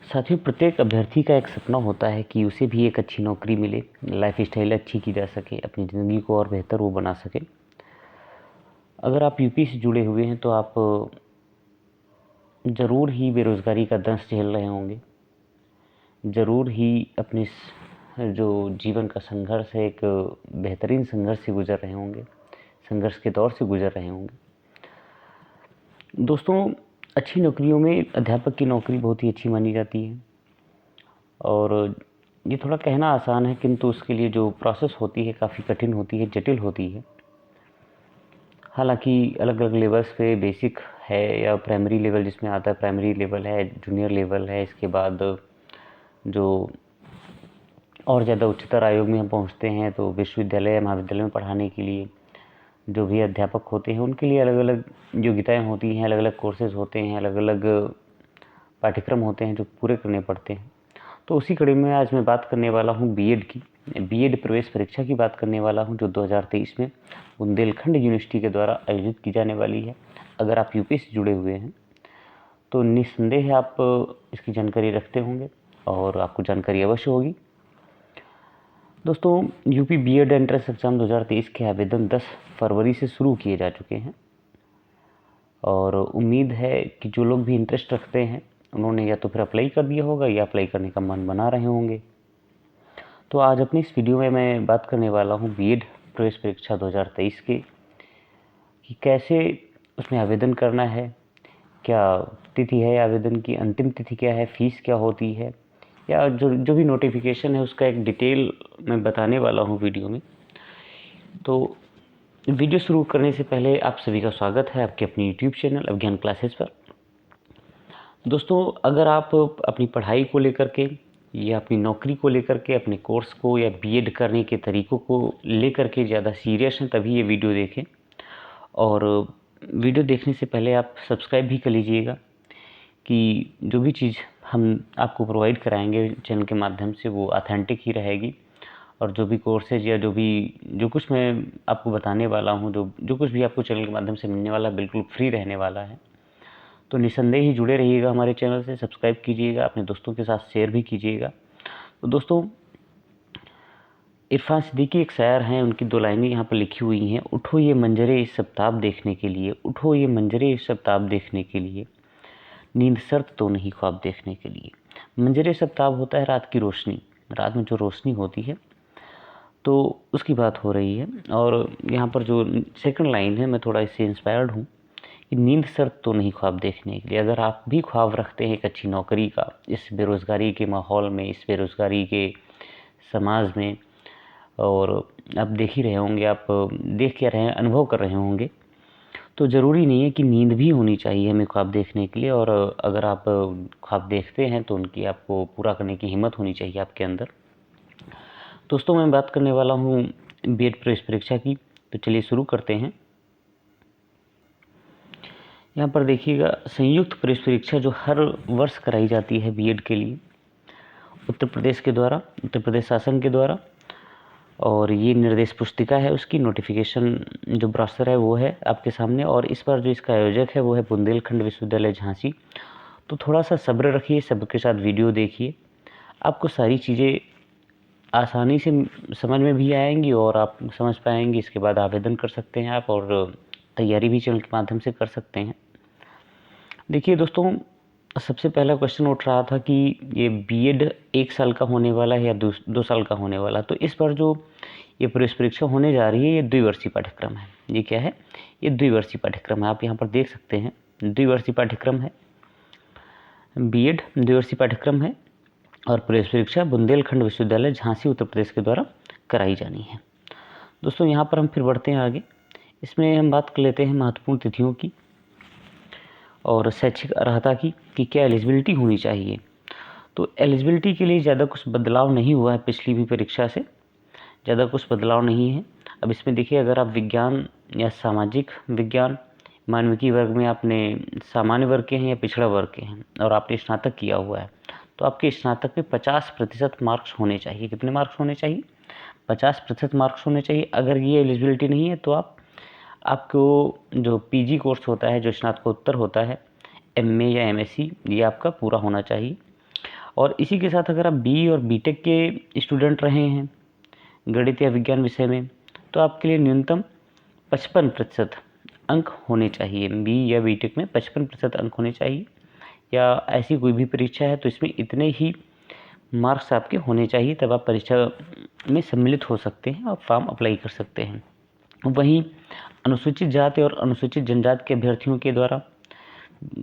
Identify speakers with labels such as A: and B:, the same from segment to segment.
A: साथियों, प्रत्येक अभ्यर्थी का एक सपना होता है कि उसे भी एक अच्छी नौकरी मिले, लाइफ़स्टाइल अच्छी की जा सके, अपनी ज़िंदगी को और बेहतर वो बना सके। अगर आप यूपी से जुड़े हुए हैं तो आप ज़रूर ही बेरोज़गारी का दंश झेल रहे होंगे। ज़रूर ही अपने जो जीवन का संघर्ष है, एक बेहतरीन संघर्ष से गुज़र रहे होंगे, संघर्ष के दौर से गुज़र रहे होंगे। दोस्तों, अच्छी नौकरियों में अध्यापक की नौकरी बहुत ही अच्छी मानी जाती है और ये थोड़ा कहना आसान है, किंतु उसके लिए जो प्रोसेस होती है काफ़ी कठिन होती है, जटिल होती है। हालांकि अलग-अलग लेवल्स पे बेसिक है या प्राइमरी लेवल जिसमें आता है, प्राइमरी लेवल है, जूनियर लेवल है, इसके बाद जो और ज़्यादा उच्चतर आयोग में हम पहुँचते हैं तो विश्वविद्यालय या महाविद्यालय में पढ़ाने के लिए जो भी अध्यापक होते हैं उनके लिए अलग-अलग योग्यताएँ होती हैं, अलग-अलग कोर्सेज़ होते हैं, अलग-अलग पाठ्यक्रम होते हैं जो पूरे करने पड़ते हैं। तो उसी कड़ी में आज मैं बात करने वाला हूँ बीएड की। बीएड प्रवेश परीक्षा की बात करने वाला हूँ जो 2023 में बुंदेलखंड यूनिवर्सिटी के द्वारा आयोजित की जाने वाली है। अगर आप यूपी से जुड़े हुए हैं तो निस्संदेह आप इसकी जानकारी रखते होंगे और आपको जानकारी अवश्य होगी। दोस्तों, यूपी बीएड एंट्रेंस एग्ज़ाम 2023 के आवेदन 10 फरवरी से शुरू किए जा चुके हैं और उम्मीद है कि जो लोग भी इंटरेस्ट रखते हैं उन्होंने या तो फिर अप्लाई कर दिया होगा या अप्लाई करने का मन बना रहे होंगे। तो आज अपनी इस वीडियो में मैं बात करने वाला हूँ बीएड प्रवेश परीक्षा 2023 के कि कैसे उसमें आवेदन करना है, क्या तिथि है आवेदन की, अंतिम तिथि क्या है, फ़ीस क्या होती है, या जो भी नोटिफिकेशन है उसका एक डिटेल मैं बताने वाला हूँ वीडियो में। तो वीडियो शुरू करने से पहले आप सभी का स्वागत है आपके अपनी यूट्यूब चैनल अभिज्ञान क्लासेस पर। दोस्तों, अगर आप अपनी पढ़ाई को लेकर के या अपनी नौकरी को लेकर के, अपने कोर्स को या बीएड करने के तरीक़ों को लेकर के ज़्यादा सीरियस हैं तभी ये वीडियो देखें। और वीडियो देखने से पहले आप सब्सक्राइब भी कर लीजिएगा कि जो भी चीज़ हम आपको प्रोवाइड कराएंगे चैनल के माध्यम से वो ऑथेंटिक ही रहेगी और जो भी कोर्सेज या जो कुछ मैं आपको बताने वाला हूँ, जो कुछ भी आपको चैनल के माध्यम से मिलने वाला बिल्कुल फ्री रहने वाला है। तो निस्संदेह ही जुड़े रहिएगा हमारे चैनल से, सब्सक्राइब कीजिएगा, अपने दोस्तों के साथ शेयर भी कीजिएगा। तो दोस्तों, इरफान सिद्दीकी एक शायर हैं, उनकी 2 लाइनें यहाँ पर लिखी हुई हैं। उठो ये मंजरे इस सप्ताब देखने के लिए, उठो ये मंजरे इस सप्ताब देखने के लिए, नींद शर्त तो नहीं ख्वाब देखने के लिए। मंजरे सप्ताब होता है रात की रोशनी, रात में जो रोशनी होती है तो उसकी बात हो रही है। और यहाँ पर जो सेकंड लाइन है मैं थोड़ा इससे इंस्पायर्ड हूँ कि नींद शर्त तो नहीं ख्वाब देखने के लिए। अगर आप भी ख्वाब रखते हैं एक अच्छी नौकरी का, इस बेरोज़गारी के माहौल में, इस बेरोज़गारी के समाज में, और आप देख ही रहे होंगे, आप देख क्या रहे हैं, अनुभव कर रहे होंगे, तो ज़रूरी नहीं है कि नींद भी होनी चाहिए हमें ख्वाब देखने के लिए। और अगर आप ख्वाब देखते हैं तो उनकी आपको पूरा करने की हिम्मत होनी चाहिए आपके अंदर। दोस्तों, मैं बात करने वाला हूँ बीएड प्रवेश परीक्षा की, तो चलिए शुरू करते हैं। यहाँ पर देखिएगा, संयुक्त प्रवेश परीक्षा जो हर वर्ष कराई जाती है बीएड के लिए उत्तर प्रदेश के द्वारा, उत्तर प्रदेश शासन के द्वारा, और ये निर्देश पुस्तिका है, उसकी नोटिफिकेशन जो ब्रोशर है वो है आपके सामने। और इस बार जो इसका आयोजक है वो है बुंदेलखंड विश्वविद्यालय झांसी। तो थोड़ा सा सब्र रखिए, सब्र के साथ वीडियो देखिए, आपको सारी चीज़ें आसानी से समझ में भी आएंगी और आप समझ पाएंगे। इसके बाद आवेदन कर सकते हैं आप और तैयारी भी चैनल के माध्यम से कर सकते हैं। देखिए दोस्तों, सबसे पहला क्वेश्चन उठ रहा था कि ये बीएड 1 साल का होने वाला है या 2 साल का होने वाला। तो इस बार जो ये प्रवेश परीक्षा होने जा रही है ये द्विवर्षीय पाठ्यक्रम है। ये क्या है? ये द्विवर्षीय पाठ्यक्रम है। आप यहाँ पर देख सकते हैं द्विवर्षीय पाठ्यक्रम है, बीएड द्विवर्षीय पाठ्यक्रम है और प्रवेश परीक्षा बुंदेलखंड विश्वविद्यालय झांसी उत्तर प्रदेश के द्वारा कराई जानी है। दोस्तों, यहाँ पर हम फिर बढ़ते हैं आगे। इसमें हम बात कर लेते हैं महत्वपूर्ण तिथियों की और शैक्षिक अर्हता की कि क्या एलिजिबिलिटी होनी चाहिए। तो एलिजिबिलिटी के लिए ज़्यादा कुछ बदलाव नहीं हुआ है, पिछली भी परीक्षा से ज़्यादा कुछ बदलाव नहीं है। अब इसमें देखिए, अगर आप विज्ञान या सामाजिक विज्ञान मानविकी वर्ग में आपने सामान्य वर्ग के हैं या पिछड़ा वर्ग के हैं और आपने स्नातक किया हुआ है तो आपके स्नातक में 50% मार्क्स होने चाहिए। कितने मार्क्स होने चाहिए? 50% मार्क्स होने चाहिए। अगर ये एलिजिबिलिटी नहीं है तो आपको जो पीजी कोर्स होता है, जो स्नातकोत्तर होता है, एमए या एमएससी, ये आपका पूरा होना चाहिए। और इसी के साथ अगर आप बी और बीटेक के स्टूडेंट रहे हैं गणित या विज्ञान विषय में, तो आपके लिए न्यूनतम 55% अंक होने चाहिए। बी या बीटेक में 55% अंक होने चाहिए, या ऐसी कोई भी परीक्षा है तो इसमें इतने ही मार्क्स आपके होने चाहिए, तब आप परीक्षा में सम्मिलित हो सकते हैं और फॉर्म अप्लाई कर सकते हैं। वहीं अनुसूचित जाति और अनुसूचित जनजाति के अभ्यर्थियों के द्वारा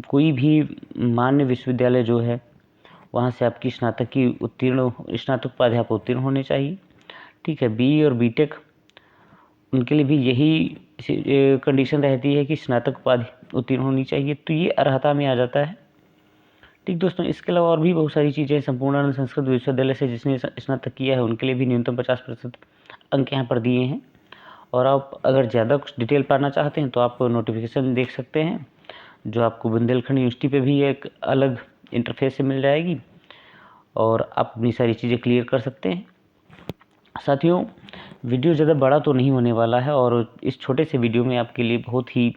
A: कोई भी मान्य विश्वविद्यालय जो है वहाँ से आपकी स्नातक उपाधि आपको उत्तीर्ण होने चाहिए। ठीक है, बी और बीटेक उनके लिए भी यही कंडीशन रहती है कि स्नातक उपाधि उत्तीर्ण होनी चाहिए, तो ये अर्हता में आ जाता है। ठीक दोस्तों, इसके अलावा और भी बहुत सारी चीज़ें संपूर्णानंद संस्कृत विश्वविद्यालय से जिसने स्नातक किया है उनके लिए भी न्यूनतम 50% अंक यहाँ पर दिए हैं। और आप अगर ज़्यादा कुछ डिटेल पाना चाहते हैं तो आप नोटिफिकेशन देख सकते हैं, जो आपको बुंदेलखंड यूनिवर्सिटी पे भी एक अलग इंटरफेस से मिल जाएगी और आप अपनी सारी चीज़ें क्लियर कर सकते हैं। साथियों, वीडियो ज़्यादा बड़ा तो नहीं होने वाला है और इस छोटे से वीडियो में आपके लिए बहुत ही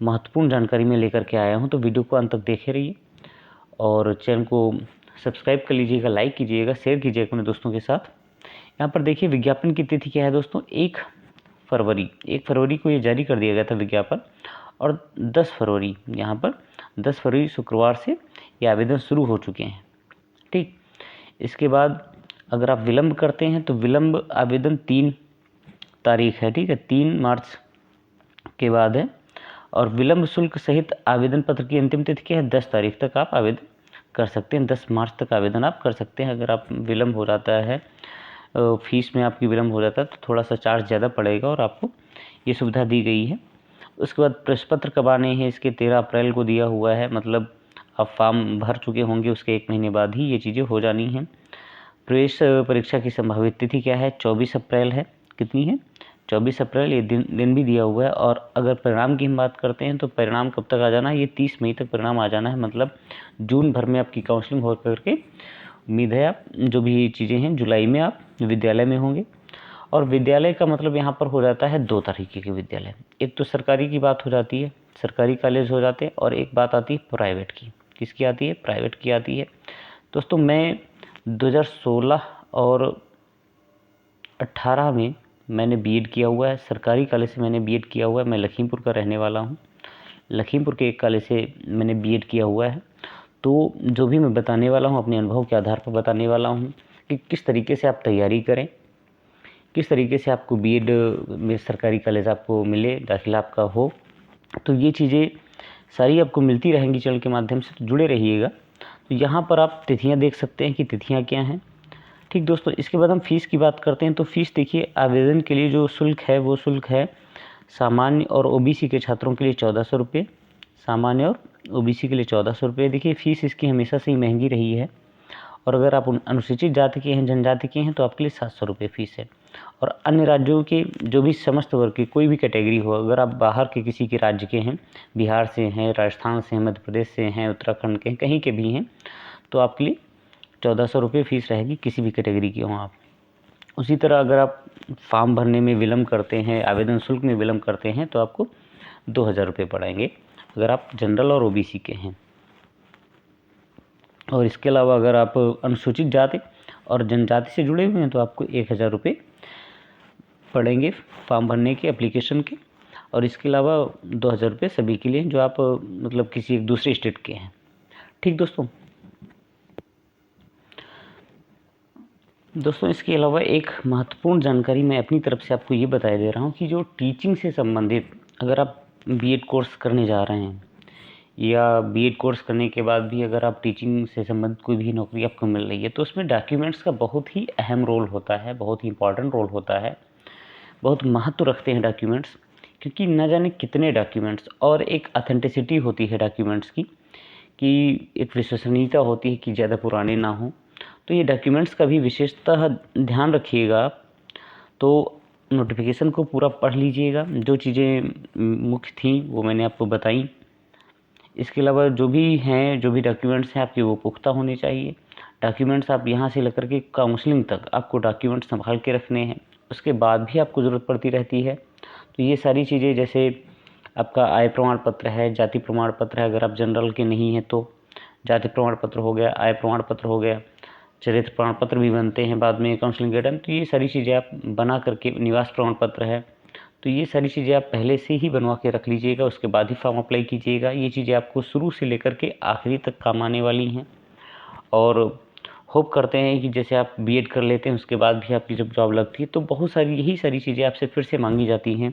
A: महत्वपूर्ण जानकारी मैं लेकर के आया हूँ, तो वीडियो को अंत तक देखे रहिए और चैनल को सब्सक्राइब कर लीजिएगा, लाइक कीजिएगा, शेयर कीजिएगा अपने दोस्तों के साथ। यहाँ पर देखिए विज्ञापन की तिथि क्या है दोस्तों, 1 फरवरी को ये जारी कर दिया गया था विज्ञापन, और 10 फरवरी यहाँ पर 10 फरवरी शुक्रवार से ये आवेदन शुरू हो चुके हैं। ठीक, इसके बाद अगर आप विलम्ब करते हैं तो विलम्ब आवेदन 3 तारीख है। ठीक है, 3 मार्च के बाद है, और विलम्ब शुल्क सहित आवेदन पत्र की अंतिम तिथि क्या है, 10 तारीख तक आप आवेदन कर सकते हैं। 10 मार्च तक आवेदन आप कर सकते हैं। अगर आप विलम्ब हो जाता है, फीस में आपकी विलम्ब हो जाता है तो थोड़ा सा चार्ज ज़्यादा पड़ेगा और आपको ये सुविधा दी गई है। उसके बाद प्रश्न पत्र कब आने हैं, इसके 13 अप्रैल को दिया हुआ है, मतलब आप फॉर्म भर चुके होंगे उसके 1 महीने बाद ही ये चीज़ें हो जानी हैं। प्रवेश परीक्षा की संभावित तिथि क्या है, 24 अप्रैल है। कितनी है, 24 अप्रैल, ये दिन भी दिया हुआ है। और अगर परिणाम की हम बात करते हैं तो परिणाम कब तक आ जाना है, ये 30 मई तक परिणाम आ जाना है, मतलब जून भर में आपकी काउंसलिंग हो करके उम्मीद है आप जो भी चीज़ें हैं जुलाई में आप विद्यालय में होंगे। और विद्यालय का मतलब यहाँ पर हो जाता है 2 तरीके के विद्यालय, एक तो सरकारी की बात हो जाती है, सरकारी कॉलेज हो जाते हैं, और एक बात आती है प्राइवेट की। किसकी आती है, प्राइवेट की आती है। दोस्तों, मैं 2016 और 18 में मैंने बीएड किया हुआ है, सरकारी कॉलेज से मैंने बीएड किया हुआ है। मैं लखीमपुर का रहने वाला हूँ, लखीमपुर के एक कॉलेज से मैंने बीएड किया हुआ है। तो जो भी मैं बताने वाला हूँ अपने अनुभव के आधार पर बताने वाला हूँ कि किस तरीके से आप तैयारी करें, किस तरीके से आपको बीएड में सरकारी कॉलेज आपको मिले, दाखिला आपका हो। तो ये चीज़ें सारी आपको मिलती रहेंगी चैनल के माध्यम से, तो जुड़े रहिएगा। तो यहाँ पर आप तिथियाँ देख सकते हैं कि तिथियाँ क्या हैं। ठीक दोस्तों, इसके बाद हम फ़ीस की बात करते हैं। तो फ़ीस देखिए, आवेदन के लिए जो शुल्क है वो शुल्क है सामान्य और ओबीसी के छात्रों के लिए 1400 रुपये, सामान्य और ओबीसी के लिए 1400 रुपये। देखिए फ़ीस इसकी हमेशा से ही महंगी रही है, और अगर आप अनुसूचित जाति के हैं, जनजाति के हैं, तो आपके लिए 700 रुपये फ़ीस है। और अन्य राज्यों के जो भी समस्त वर्ग की कोई भी कैटेगरी हो, अगर आप बाहर के किसी के राज्य के हैं, बिहार से हैं, राजस्थान से हैं, मध्य प्रदेश से हैं, उत्तराखंड के हैं, कहीं के भी हैं, तो आपके लिए 1400 रुपये फ़ीस रहेगी, किसी भी कैटेगरी के हों आप। उसी तरह अगर आप फॉर्म भरने में विलम्ब करते हैं, आवेदन शुल्क में विलम्ब करते हैं, तो आपको 2000 रुपये पड़ेंगे अगर आप जनरल और ओबीसी के हैं। और इसके अलावा अगर आप अनुसूचित जाति और जनजाति से जुड़े हुए हैं तो आपको 1000 रुपये पड़ेंगे फॉर्म भरने के, एप्लीकेशन के। और इसके अलावा 2000 रुपये सभी के लिए जो आप मतलब किसी एक दूसरे स्टेट के हैं। ठीक दोस्तों, इसके अलावा एक महत्वपूर्ण जानकारी मैं अपनी तरफ से आपको ये बताया दे रहा हूँ कि जो टीचिंग से संबंधित अगर आप बीएड कोर्स करने जा रहे हैं, या बीएड कोर्स करने के बाद भी अगर आप टीचिंग से संबंधित कोई भी नौकरी आपको मिल रही है, तो उसमें डॉक्यूमेंट्स का बहुत ही अहम रोल होता है, बहुत ही इंपॉर्टेंट रोल होता है, बहुत महत्व रखते हैं डॉक्यूमेंट्स। क्योंकि न जाने कितने डॉक्यूमेंट्स, और एक ऑथेंटिसिटी होती है डॉक्यूमेंट्स की, कि एक विश्वसनीयता होती है कि ज़्यादा पुराने ना हों। तो ये डॉक्यूमेंट्स का भी विशेषतः ध्यान रखिएगा आप। तो नोटिफिकेशन को पूरा पढ़ लीजिएगा, जो चीज़ें मुख्य थी वो मैंने आपको बताई। इसके अलावा जो भी हैं, जो भी डॉक्यूमेंट्स हैं आपके, वो पुख्ता होने चाहिए। डॉक्यूमेंट्स आप यहाँ से लेकर के काउंसलिंग तक आपको डॉक्यूमेंट्स संभाल के रखने हैं, उसके बाद भी आपको ज़रूरत पड़ती रहती है। तो ये सारी चीज़ें, जैसे आपका आय प्रमाण पत्र है, जाति प्रमाण पत्र है, अगर आप जनरल के नहीं हैं तो जाति प्रमाण पत्र हो गया, आय प्रमाण पत्र हो गया, चरित्र प्रमाण पत्र भी बनते हैं बाद में काउंसलिंग के टाइम। तो ये सारी चीज़ें आप बना करके, निवास प्रमाण पत्र है, तो ये सारी चीज़ें आप पहले से ही बनवा के रख लीजिएगा, उसके बाद ही फॉर्म अप्लाई कीजिएगा। ये चीज़ें आपको शुरू से लेकर के आखिरी तक काम आने वाली हैं। और होप करते हैं कि जैसे आप बीएड कर लेते हैं उसके बाद भी आपकी जब जॉब लगती है तो बहुत सारी यही सारी चीज़ें आपसे फिर से मांगी जाती हैं।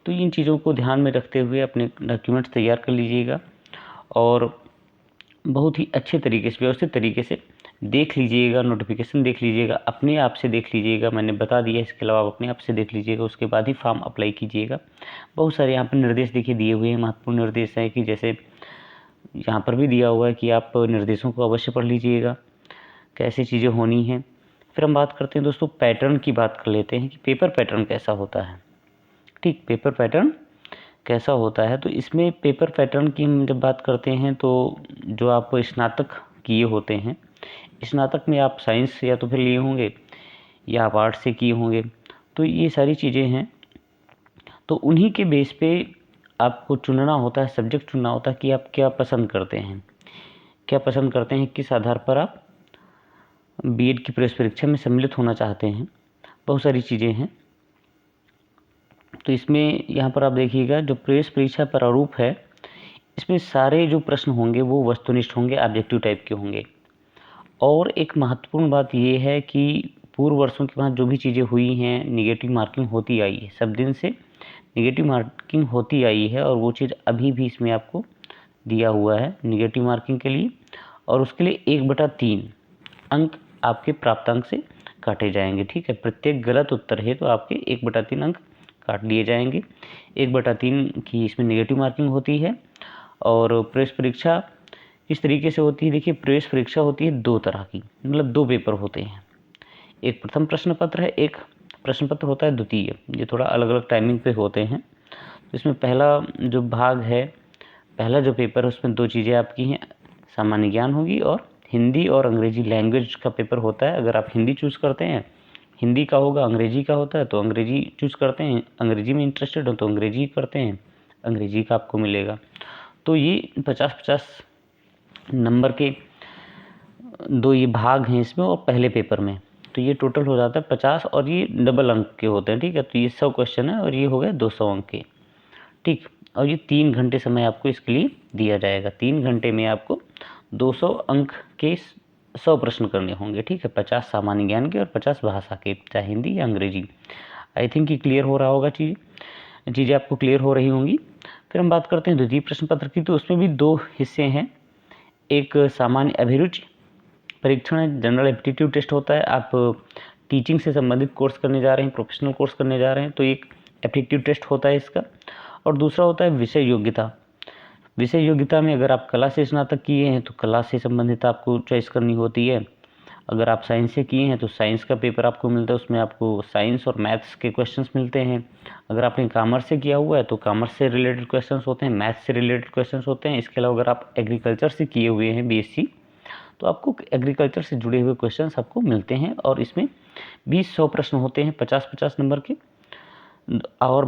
A: तो इन चीज़ों को ध्यान में रखते हुए अपने डॉक्यूमेंट्स तैयार कर लीजिएगा और बहुत ही अच्छे तरीके से, व्यवस्थित तरीके से देख लीजिएगा, नोटिफिकेशन देख लीजिएगा, अपने आप से देख लीजिएगा, मैंने बता दिया। इसके अलावा आप अपने आप से देख लीजिएगा, उसके बाद ही फॉर्म अप्लाई कीजिएगा। बहुत सारे यहाँ पर निर्देश देखिए दिए हुए हैं, महत्वपूर्ण निर्देश हैं कि जैसे यहाँ पर भी दिया हुआ है कि आप निर्देशों को अवश्य पढ़ लीजिएगा, कैसी चीज़ें होनी हैं। फिर हम बात करते हैं दोस्तों, पैटर्न की बात कर लेते हैं कि पेपर पैटर्न कैसा होता है। ठीक, पेपर पैटर्न कैसा होता है, तो इसमें पेपर पैटर्न की हम जब बात करते हैं तो जो आप स्नातक किए होते हैं, स्नातक में आप साइंस या तो फिर लिए होंगे या आप आर्ट्स से किए होंगे, तो ये सारी चीज़ें हैं। तो उन्हीं के बेस पे आपको चुनना होता है, सब्जेक्ट चुनना होता है कि आप क्या पसंद करते हैं, क्या पसंद करते हैं, किस आधार पर आप बीएड की प्रवेश परीक्षा में सम्मिलित होना चाहते हैं। बहुत सारी चीज़ें हैं। तो इसमें यहाँ पर आप देखिएगा जो प्रवेश परीक्षा प्रारूप है, इसमें सारे जो प्रश्न होंगे वो वस्तुनिष्ठ होंगे, ऑब्जेक्टिव टाइप के होंगे। और एक महत्वपूर्ण बात ये है कि पूर्व वर्षों के बाद जो भी चीज़ें हुई हैं, निगेटिव मार्किंग होती आई है, सब दिन से निगेटिव मार्किंग होती आई है और वो चीज़ अभी भी इसमें आपको दिया हुआ है निगेटिव मार्किंग के लिए। और उसके लिए 1/3 अंक आपके प्राप्तांक से काटे जाएंगे। ठीक है, प्रत्येक गलत उत्तर है तो आपके 1/3 अंक काट लिए जाएंगे। 1/3 की इसमें नेगेटिव मार्किंग होती है। और प्रवेश परीक्षा किस तरीके से होती है, देखिए प्रवेश परीक्षा होती है 2 तरह की, मतलब 2 पेपर होते हैं। एक प्रथम प्रश्न पत्र है, एक प्रश्न पत्र होता है द्वितीय। ये थोड़ा अलग अलग टाइमिंग पे होते हैं। तो इसमें पहला जो भाग है, पहला जो पेपर है उसमें 2 चीज़ें आपकी हैं, सामान्य ज्ञान होगी और हिंदी और अंग्रेजी लैंग्वेज का पेपर होता है। अगर आप हिंदी चूज़ करते हैं, हिंदी का होगा, अंग्रेजी का होता है तो अंग्रेजी चूज़ करते हैं, अंग्रेजी में इंटरेस्टेड हो तो अंग्रेजी करते हैं, अंग्रेजी का आपको मिलेगा। तो ये 50-50 नंबर के 2 ये भाग हैं इसमें और पहले पेपर में, तो ये टोटल हो जाता है 50 और ये डबल अंक के होते हैं। ठीक है, तो ये 100 क्वेश्चन है और ये हो गए 200 अंक के। ठीक, और ये 3 घंटे समय आपको इसके लिए दिया जाएगा। 3 घंटे में आपको 200 अंक के 100 प्रश्न करने होंगे। ठीक है, 50 सामान्य ज्ञान के और 50 भाषा के, चाहे हिंदी या अंग्रेजी। आई थिंक ये क्लियर हो रहा होगा, चीज़ें आपको क्लियर हो रही होंगी। फिर हम बात करते हैं द्वितीय प्रश्न पत्र की, तो उसमें भी 2 हिस्से हैं। एक सामान्य अभिरुचि परीक्षण है, जनरल एप्टीट्यूड टेस्ट होता है। आप टीचिंग से संबंधित कोर्स करने जा रहे हैं, प्रोफेशनल कोर्स करने जा रहे हैं, तो एक एप्टीट्यूड टेस्ट होता है इसका। और दूसरा होता है विषय योग्यता। विषय योग्यता में अगर आप कला से स्नातक किए हैं तो कला से संबंधित आपको चॉइस करनी होती है। अगर आप साइंस से किए हैं तो साइंस का पेपर आपको मिलता है, उसमें आपको साइंस और मैथ्स के क्वेश्चंस मिलते हैं। अगर आपने कॉमर्स से किया हुआ है तो कॉमर्स से रिलेटेड क्वेश्चंस होते हैं, मैथ्स से रिलेटेड क्वेश्चंस होते हैं। इसके अलावा अगर आप एग्रीकल्चर से किए हुए हैं बीएससी, तो आपको एग्रीकल्चर से जुड़े हुए क्वेश्चंस आपको मिलते हैं। और इसमें 20-100 प्रश्न होते हैं, 50-50 नंबर के, और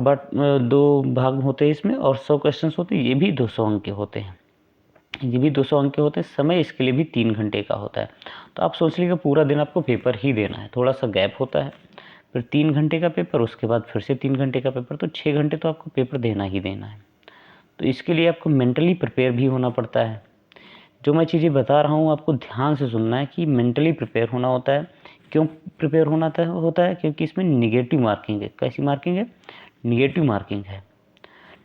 A: 2 भाग होते हैं इसमें, और 100 क्वेश्चंस होते हैं। ये भी 200 अंक के होते हैं, ये भी 200 अंक के होते हैं। समय इसके लिए भी 3 घंटे का होता है। तो आप सोच लीजिए पूरा दिन आपको पेपर ही देना है, थोड़ा सा गैप होता है, फिर 3 घंटे का पेपर, उसके बाद फिर से 3 घंटे का पेपर, तो 6 घंटे तो आपको पेपर देना ही देना है। तो इसके लिए आपको मेंटली प्रिपेयर भी होना पड़ता है। जो मैं चीज़ें बता रहा हूँ आपको ध्यान से सुनना है कि मेंटली प्रिपेयर होना होता है। क्यों प्रिपेयर होता है? क्योंकि इसमें निगेटिव मार्किंग है। कैसी मार्किंग है? निगेटिव मार्किंग है।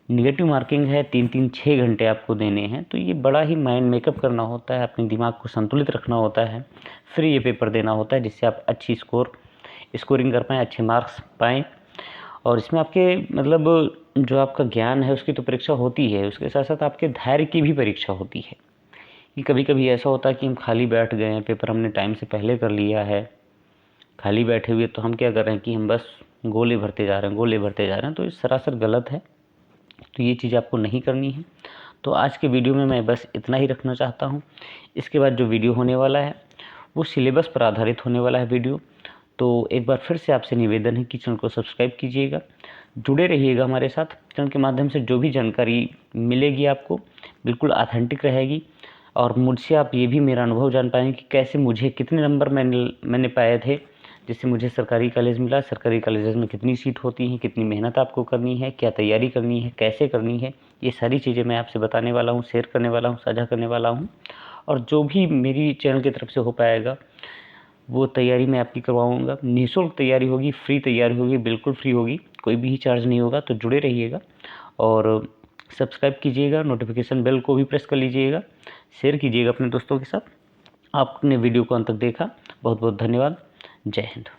A: निगेटिव मार्किंग है, 3-3, 6 घंटे आपको देने हैं। तो ये बड़ा ही माइंड मेकअप करना होता है, अपने दिमाग को संतुलित रखना होता है, फिर ये पेपर देना होता है, जिससे आप अच्छी स्कोरिंग कर पाएँ, अच्छे मार्क्स पाएँ। और इसमें आपके मतलब जो आपका ज्ञान है उसकी तो परीक्षा होती है, उसके साथ साथ आपके धैर्य की भी परीक्षा होती है। कि कभी कभी ऐसा होता है कि हम खाली बैठ गए हैं, पेपर हमने टाइम से पहले कर लिया है, खाली बैठे हुए तो हम क्या कर रहे हैं कि हम बस गोले भरते जा रहे हैं, तो ये सरासर गलत है। तो ये चीज़ आपको नहीं करनी है। तो आज के वीडियो में मैं बस इतना ही रखना चाहता हूँ। इसके बाद जो वीडियो होने वाला है वो सिलेबस पर आधारित होने वाला है वीडियो। तो एक बार फिर से आपसे निवेदन है कि चैनल को सब्सक्राइब कीजिएगा, जुड़े रहिएगा हमारे साथ। चैनल के माध्यम से जो भी जानकारी मिलेगी आपको बिल्कुल ऑथेंटिक रहेगी, और मुझसे आप ये भी मेरा अनुभव जान पाएंगे कि कैसे मुझे कितने नंबर मैंने पाए थे जिससे मुझे सरकारी कॉलेज मिला। सरकारी कॉलेजेस में कितनी सीट होती हैं, कितनी मेहनत आपको करनी है, क्या तैयारी करनी है, कैसे करनी है, ये सारी चीज़ें मैं आपसे बताने वाला हूँ, शेयर करने वाला हूँ, साझा करने वाला हूँ। और जो भी मेरी चैनल की तरफ से हो पाएगा वो तैयारी मैं आपकी करवाऊँगा। निःशुल्क तैयारी होगी, फ्री तैयारी होगी, बिल्कुल फ्री होगी, कोई भी चार्ज नहीं होगा। तो जुड़े रहिएगा और सब्सक्राइब कीजिएगा, नोटिफिकेशन बेल को भी प्रेस कर लीजिएगा, शेयर कीजिएगा अपने दोस्तों के साथ। आपने वीडियो को अंत तक देखा, बहुत बहुत धन्यवाद। जय हिंद।